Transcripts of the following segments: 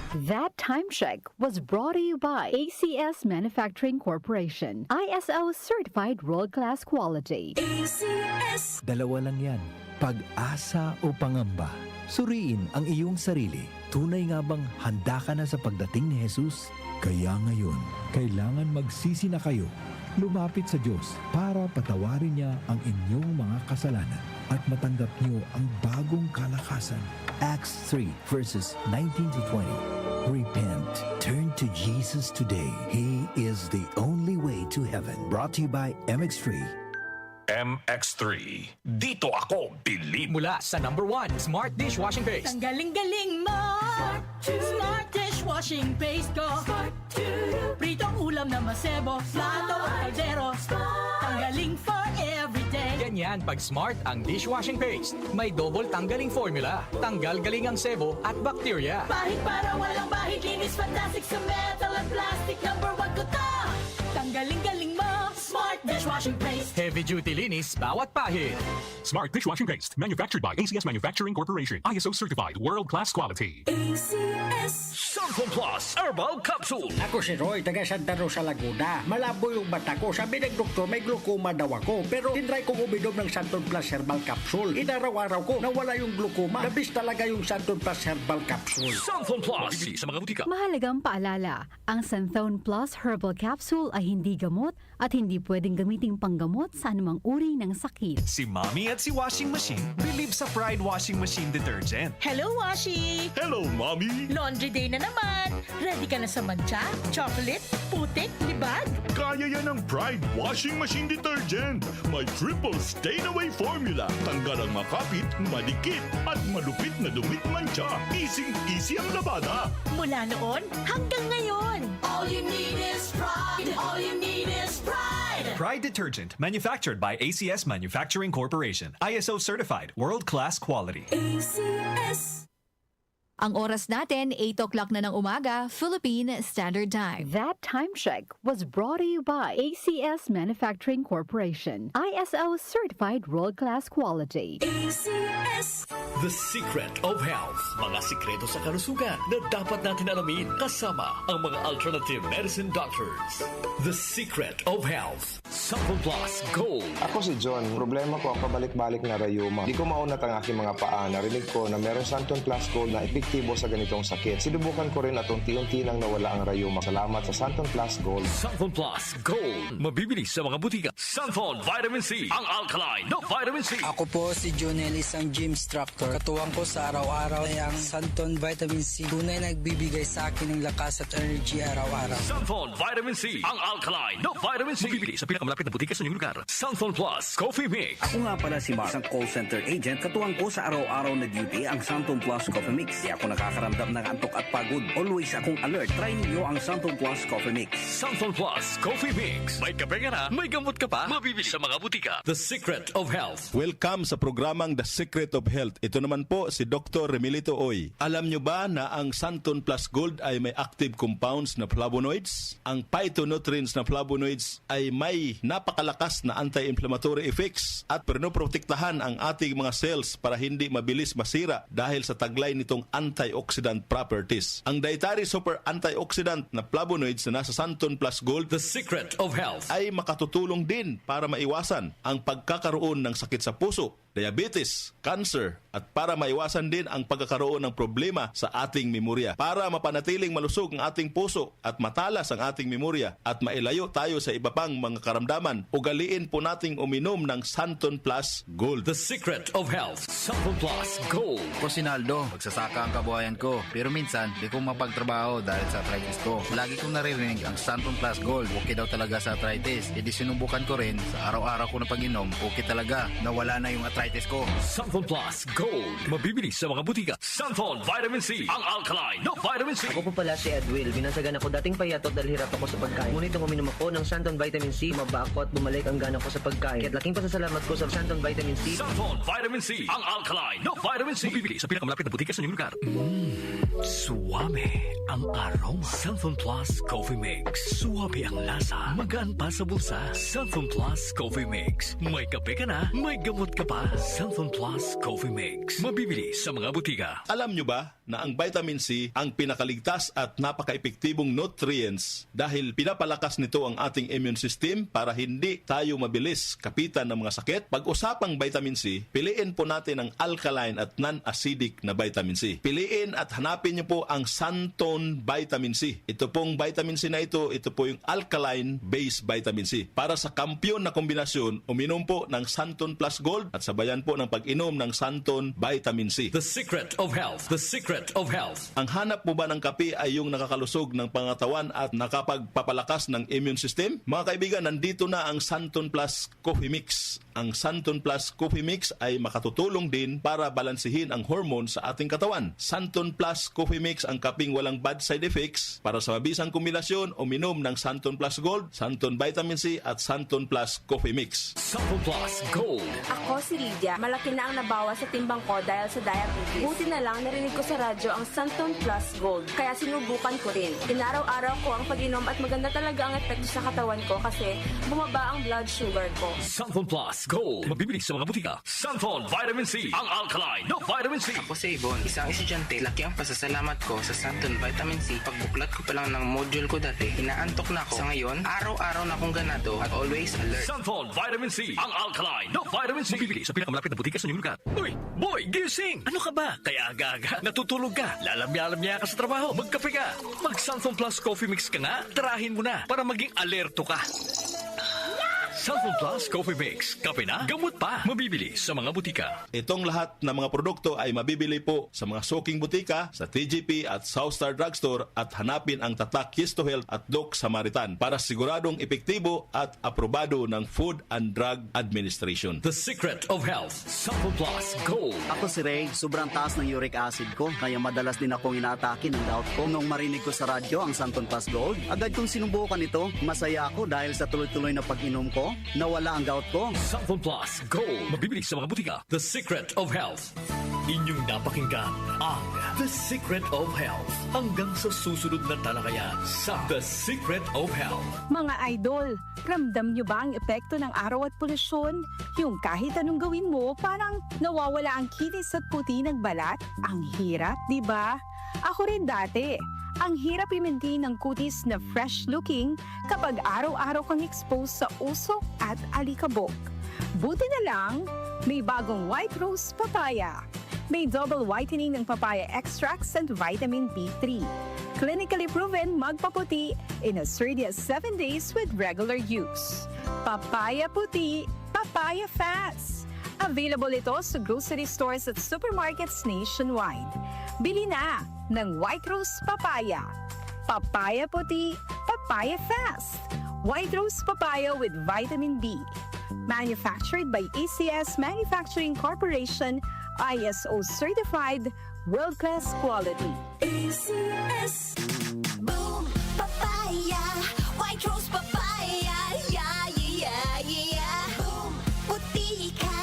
That time check was brought to you by ACS Manufacturing Corporation, ISO certified world-class quality. ACS. Dalawa lang yan, pag-asa o pangamba. Suriin ang iyong sarili. Tunay nga bang handa ka na sa pagdating ni Jesus? Kaya ngayon, kailangan magsisi na kayo. Lumapit sa Diyos para patawarin niya ang inyong mga kasalanan at matanggap niyo ang bagong kalakasan. Acts 3 verses 19 to 20. Repent. Turn to Jesus today. He is the only way to heaven. Brought to you by MX3. MX3. Dito ako bilib. Mula sa #1 Smart Dishwashing Paste. Ang galing-galing mo. Smart dishwashing paste ko. Pritong ulam na masebo. Plato, kaldero. Tanggaling for everyday. Ganyan pag Smart ang dishwashing paste. May double tanggaling formula. Tanggal galing ang sebo at bakterya. Bahid para walang bahid. Linis fantastic sa metal at plastic. #1 ko to. Tanggaling-galing mo. Smart dishwashing paste. Heavy duty linis bawat pahid. Smart Dishwashing Paste. Manufactured by ACS Manufacturing Corporation. ISO certified world-class quality. ACS. Santon Plus Herbal Capsule. Ako si Roy, taga Santa Rosa, Laguna. Malabo yung mata ko. Sabi ng doktor, may glaucoma daw ako. Pero tinry kong uminom ng Santon Plus Herbal Capsule. Inaraw-araw ko, nawala yung glaucoma. Nabis talaga yung Santon Plus Herbal Capsule. Santon Plus. Bibili sa mga butika. Mahalagang paalala, ang Santhone Plus Herbal Capsule ay hindi gamot at hindi pwedeng gamiting panggamot sa anumang uri ng sakit. Si Mommy at si Washing Machine believe sa Pride Washing Machine Detergent. Hello, Washi! Hello, Mommy. Laundry day na naman. Ready ka na sa mancha, chocolate, putik, libag? Kaya yan ang Pride Washing Machine Detergent. May triple stain-away formula. Tanggal ang makapit, madikit, at malupit na dumit mancha. Easy ang labada. Mula noon hanggang ngayon. All you need is pride. All you need is pride. Pride Detergent, manufactured by ACS Manufacturing Corporation. ISO certified, world-class quality. ACS. Ang oras natin, 8 o'clock na ng umaga, Philippine Standard Time. That time check was brought to you by ACS Manufacturing Corporation, ISO certified world-class quality. ACS. The Secret of Health. Mga sikreto sa kalusugan na dapat natin alamin kasama ang mga alternative medicine doctors. The Secret of Health. Santon Plus Gold. Ako si John. Problema ko ang pabalik-balik na rayuma. Di ko maunat ang aking mga paa. Narinig ko na meron Santon Plus Gold na epektibo sa ganitong sakit. Sinubukan ko rin at unti-unti nang nawala ang rayuma. Salamat sa Santon Plus Gold. Santon Plus Gold. Mabibili sa mga butika. Santon Vitamin C. Ang alkaline na vitamin C. Ako po si Jonel, isang gym instructor. Katuwang ko sa araw-araw ay ang Santon Vitamin C. Tunay nagbibigay sa akin ng lakas at energy araw-araw. Santon Vitamin C. Ang alkaline na vitamin C. Mabibili sa pinakamalapit na butika sa inyong lugar. Santon Plus Coffee Mix. Ako nga pala si Mark, isang call center agent. Katuwang ko sa araw-araw na duty ang Santon Plus Coffee Mix. Di ako nakakaramdam ng antok at pagod. Always akong alert. Try ninyo ang Santon Plus Coffee Mix. Santon Plus Coffee Mix. May kape ka na, may gamot ka pa. Mabibili sa mga butika. The Secret of Health. Welcome sa programang The Secret of Health. Ito naman po si Dr. Remilito Oy. Alam nyo ba na ang Santon Plus Gold ay may active compounds na flavonoids? Ang phytonutrients na flavonoids ay may napakalakas na anti-inflammatory effects at pinoprotektahan ang ating mga cells para hindi mabilis masira dahil sa taglay nitong antioxidant properties. Ang dietary super antioxidant na flavonoids na nasa Santon Plus Gold, The Secret of Health, ay makatutulong din para maiwasan ang pagkakaroon ng sakit sa puso, diabetes, cancer, at para maiwasan din ang pagkakaroon ng problema sa ating memorya. Para mapanatiling malusog ang ating puso at matalas ang ating memorya at mailayo tayo sa iba pang mga karamdaman, ugaliin po nating uminom ng Santon Plus Gold. The Secret of Health, Santon Plus Gold. Ko si Naldo, magsasaka ang kabuhayan ko. Pero minsan, di ko mapagtrabaho dahil sa arthritis ko. Lagi kong naririnig ang Santon Plus Gold. Okay daw talaga sa arthritis. E di sinubukan ko rin, sa araw-araw ko na pag-inom, okay talaga. Nawala na yung arthritis ko. Santon Plus Gold. Mabibili sa mga butika. Santon Vitamin C. Ang alkaline na vitamin C. Ako po pala si Edwil. Binansagan ako dating payatot dahil hirap ako sa pagkain. Ngunit nung uminom ako ng Santon Vitamin C, maba ako at bumalik ang gana ko sa pagkain. Kaya't laking pasasalamat ko sa Santon Vitamin C. Santon Vitamin C. Ang alkaline na vitamin C. Mabibili sa pinakamalapit na butika sa inyong lugar. Suwame ang aroma. Santon Plus Coffee Mix. Suwabe ang lasa, magaan pa sa bulsa. Santon Plus Coffee Mix. May kape ka na, may gamot ka pa. Santon Plus Coffee Mix. Mabibili sa mga butika. Alam nyo ba na ang vitamin C ang pinakaligtas at napaka-epektibong nutrients dahil pinapalakas nito ang ating immune system para hindi tayo mabilis kapitan ng mga sakit? Pag-usapang vitamin C, piliin po natin ang alkaline at non-acidic na vitamin C. Piliin at hanapin nyo po ang Santon Vitamin C. Ito pong vitamin C na ito po yung alkaline-based vitamin C. Para sa kampyon na kombinasyon, uminom po ng Santon Plus Gold at sabayan po ng pag-inom ng Santon Vitamin C. The secret of health. The secret of health. Ang hanap mo ba ng kape ay yung nakakalusog ng pangatawan at nakapagpapalakas ng immune system? Mga kaibigan, nandito na ang Santon Plus Coffee Mix. Ang Santon Plus Coffee Mix ay makatutulong din para balansihin ang hormone sa ating katawan. Santon Plus Coffee Mix ang kaping walang bad side effects. Para sa mabisang kombinasyon, uminom ng Santon Plus Gold, Santon Vitamin C at Santon Plus Coffee Mix. Santon Plus Gold. Ako si Lydia. Malaki na ang nabawas sa timbang ko dahil sa diabetes. Buti na lang narinig ko sa radyo ang Santon Plus Gold. Kaya sinubukan ko rin. Inaraw-araw ko ang pag-inom at maganda talaga ang epekto sa katawan ko kasi bumaba ang blood sugar ko. Santon Plus Gold. Mabibili sa mga butika. Santon Vitamin C. Ang alkaline na vitamin C. Ako si Ibon, isang estudyante. Laki ang pasasalamat ko sa Santon Vitamin C. Pagbuklat ko pa lang ng module ko dati, inaantok na ako. Sa ngayon, araw-araw na akong ganado at always alert. Santon Vitamin C. Ang alkaline na vitamin C. Mabibili sa pinakamalapit na butika sa inyong lugar. Uy, boy, gising! Ano ka ba? Kaya aga-aga, natutulog ka. Lalamya-lamya ka sa trabaho. Magkape ka. Mag Santon Plus Coffee Mix ka nga. Tarahin mo na para maging alerto ka. Santon Plus Coffee Mix. Kape na, gamot pa. Mabibili sa mga butika. Itong lahat ng mga produkto ay mabibili po sa mga suking butika, sa TGP at Southstar Drugstore at hanapin ang tatak Kisto Health at Doc Samaritan para siguradong epektibo at aprobado ng Food and Drug Administration. The secret of health. Santon Plus Gold. Ako si Ray, sobrang taas ng uric acid ko kaya madalas din akong inaatake ng gout ko. Nung marinig ko sa radyo ang Santon Plus Gold, agad kong sinubukan ito. Masaya ako dahil sa tuloy-tuloy na pag-inom ko, nawala ang gout ko. Santon Plus Gold. Mabibili sa mga butika. The secret of health. Inyong napakinggan ang The Secret of Health. Hanggang sa susunod na talakayan sa The Secret of Health. Mga idol, ramdam nyo ba ang epekto ng araw at polusyon? Yung kahit anong gawin mo, parang nawawala ang kinis at puti ng balat? Ang hirap, di ba? Ako rin dati. Ang hirap i-maintain ng kutis na fresh-looking kapag araw-araw kang exposed sa usok at alikabok. Buti na lang, may bagong White Rose Papaya. May double whitening ng papaya extracts and vitamin B3. Clinically proven magpaputi in as early as 7 days with regular use. Papaya puti, papaya fast. Available ito sa grocery stores at supermarkets nationwide. Bili na ng White Rose Papaya. Papaya puti, papaya fast. White Rose Papaya with vitamin B. Manufactured by ACS Manufacturing Corporation, ISO certified, world-class quality. ACS. Boom, papaya. White Rose Papaya. Yeah, yeah, yeah. Boom, puti ka.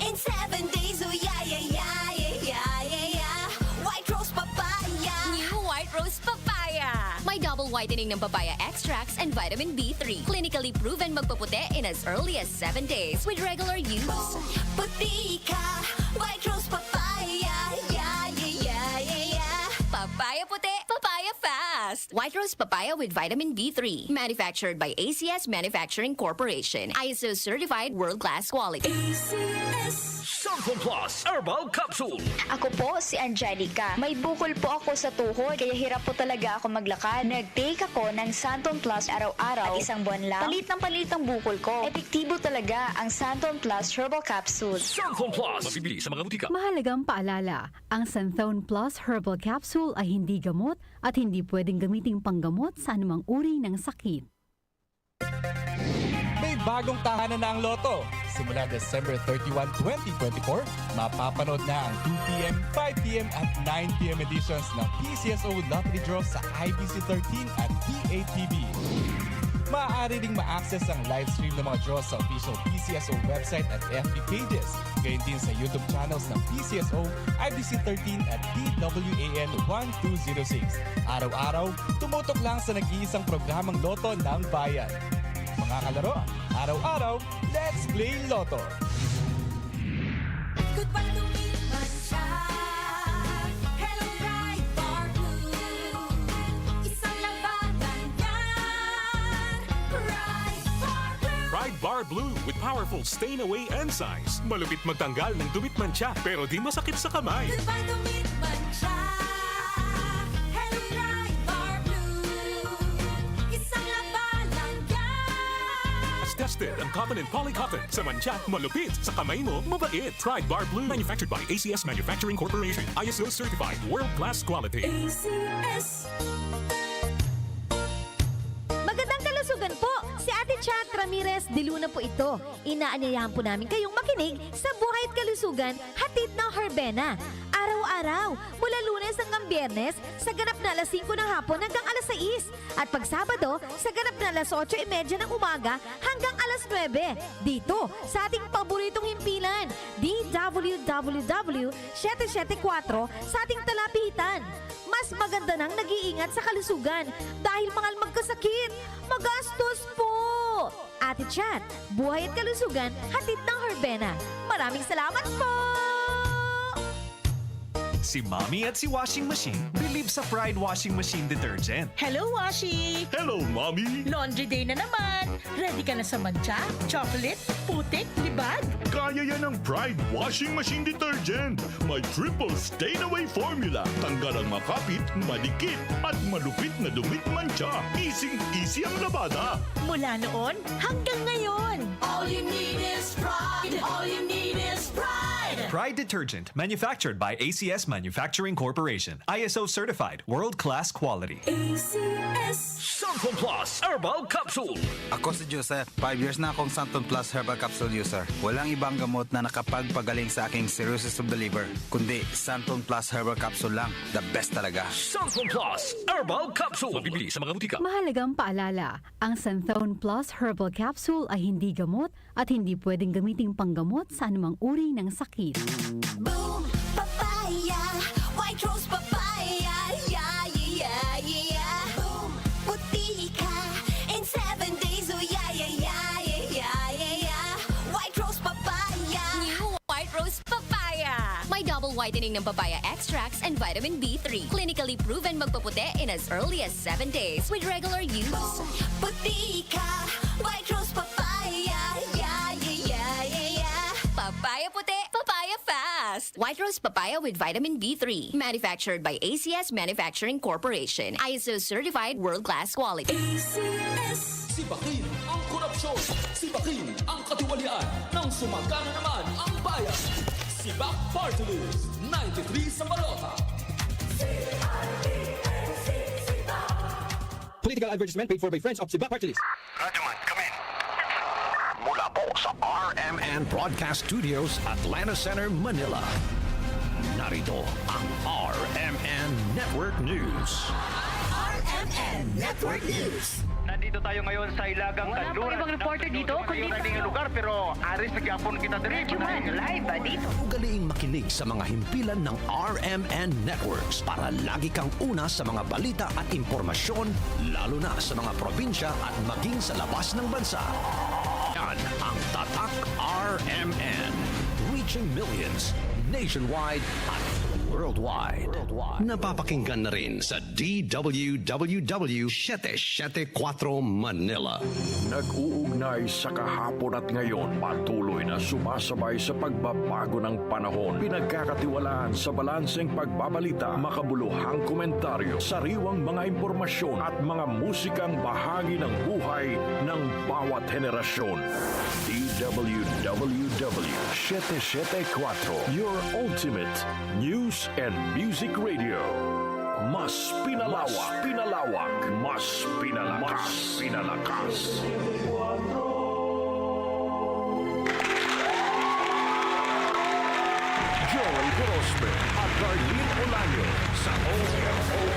In 7 days, oh yeah, yeah, yeah, yeah, yeah, yeah. White Rose Papaya. New White Rose Papaya. May double whitening ng papaya extracts and vitamin B3. Clinically proven magpaputi in as early as 7 days with regular use. Boom, puti ka. White Rose Papaya. Yeah, yeah, yeah, yeah, yeah. Papaya puti, papaya fast. White Rose Papaya with vitamin B3. Manufactured by ACS Manufacturing Corporation. ISO certified, world-class quality. ACS. Santon Plus Herbal Capsule. Ako po si Angelica. May bukol po ako sa tuhod kaya hirap po talaga ako maglakad. Nag-take ako ng Santon Plus araw-araw at isang buwan lang. Palit ang bukol ko. Epektibo talaga ang Santon Plus Herbal Capsule. Santon Plus. Mabibili sa mga butika. Mahalagang paalala, ang Santon Plus Herbal Capsule ay hindi gamot at hindi pwedeng gamiting panggamot sa anumang uri ng sakit. May bagong tahanan na ang Lotto. Simula December 31, 2024, mapapanood na ang 2pm, 5pm at 9pm editions ng PCSO Lottery Draw sa IBC 13 at PATV. Maaari ding ma-access ang live stream ng mga draws sa official PCSO website at FB pages. Gayon din sa YouTube channels ng PCSO, IBC13 at DWAN 1206. Araw-araw, tumutok lang sa nag-iisang programang Loto ng Bayan. Mga kalaro, araw-araw, let's play Lotto! Goodbye to me, Mancha. Hello, Bright Bar Blue. Isang labanan yan. Bright Bar Blue. Pride Bar Blue with powerful stain-away enzymes. Malupit magtanggal ng dumit mancha pero di masakit sa kamay. Goodbye to me, Mancha. Hello, Bright Bar Blue. Isang labanan yan. As tested ang cotton and polycotton. Sa mancha, malupit. Sa kamay mo, mabait. Pride Bar Blue manufactured by ACS Manufacturing Corporation. ISO certified world-class quality. ACS. Magandang kalusugan po! Si Ate Chat Ramirez de Luna po ito. Inaanyayahan po namin kayong makinig sa Buhay at Kalusugan, hatid ng Herbena. Araw-araw, mula Lunes hanggang Biyernes, sa ganap na alas 5 ng hapon hanggang alas 6. At pag Sabado, sa ganap na alas 8:30 ng umaga hanggang alas 9. Dito, sa ating paboritong himpilan, DWWW 774 sa ating talapitan. Mas maganda nang nag-iingat sa kalusugan dahil mahal magkasakit. Magastos po! Ate Chat, Buhay at Kalusugan, hatid ng Herbena. Maraming salamat po! Si Mommy at si Washing Machine believe sa Pride Washing Machine Detergent. Hello, Washi! Hello, Mommy! Laundry day na naman! Ready ka na sa mancha, chocolate, putik, libag? Kaya yan ang Pride Washing Machine Detergent. May triple stain-away formula. Tanggal ang makapit, madikit, at malupit na dumit mancha. Easy ang labada. Mula noon hanggang ngayon. All you need is pride. All you need is pride. Pride Detergent, manufactured by ACS Manufacturing Corporation. ISO certified, world-class quality. ACS. Santon Plus Herbal Capsule. Ako si Joseph. 5 years na akong Santon Plus Herbal Capsule user. Walang ibang gamot na nakapagpagaling sa aking cirrhosis of the liver, kundi Santon Plus Herbal Capsule lang. The best talaga. Santon Plus Herbal Capsule. Mabibili sa mga butika. Mahalagang paalala, ang Santhone Plus Herbal Capsule ay hindi gamot at hindi pwedeng gamiting panggamot sa anumang uri ng sakit. Boom, papaya. White rose papaya. Yeah, yeah, yeah. Boom, puti ka. In 7 days, oh yeah, yeah, yeah, yeah, yeah, yeah. White rose papaya. New White Rose Papaya. May double whitening ng papaya extracts and vitamin B3. Clinically proven magpaputi in as early as 7 days with regular use. Boom, puti ka. White rose papaya. Yeah, yeah, yeah, yeah, yeah. Papaya puti, papaya fast. White Rose Papaya with vitamin B3. Manufactured by ACS Manufacturing Corporation. ISO certified world-class quality. ACS. Sibakin ang korupsyon. Sibakin ang katiwalian. Nang sumagana naman ang bayan. Sibak Party List 93 sa balota. Political advertisement paid for by friends of Sibak Party List. Mula po sa RMN Broadcast Studios, Atlanta Center, Manila. Narito ang RMN Network News. RMN Network News. Nandito tayo ngayon sa Ilagang Wala Kanluran. pang ibang reporter dito, kundi Kundi lugar pero aris sa Gyapon kita diri. live dito. Ugaliing makinig sa mga himpilan ng RMN Networks para lagi kang una sa mga balita at impormasyon, lalo na sa mga probinsya at maging sa labas ng bansa. Yan ang Tatak RMN. Reaching millions nationwide at worldwide. Napapakinggan na rin sa DWWW 774 Manila. Nag-uugnay sa kahapon at ngayon, patuloy na sumasabay sa pagbabago ng panahon. Pinagkakatiwalaan sa balanseng pagbabalita, makabuluhang komentaryo, sariwang mga impormasyon at mga musikang bahagi ng buhay ng bawat henerasyon. DWWW 774, your ultimate news and music radio. Mas pinalawak, mas pinalakas. Joel Gorospe at Darlene Olaño sa OMO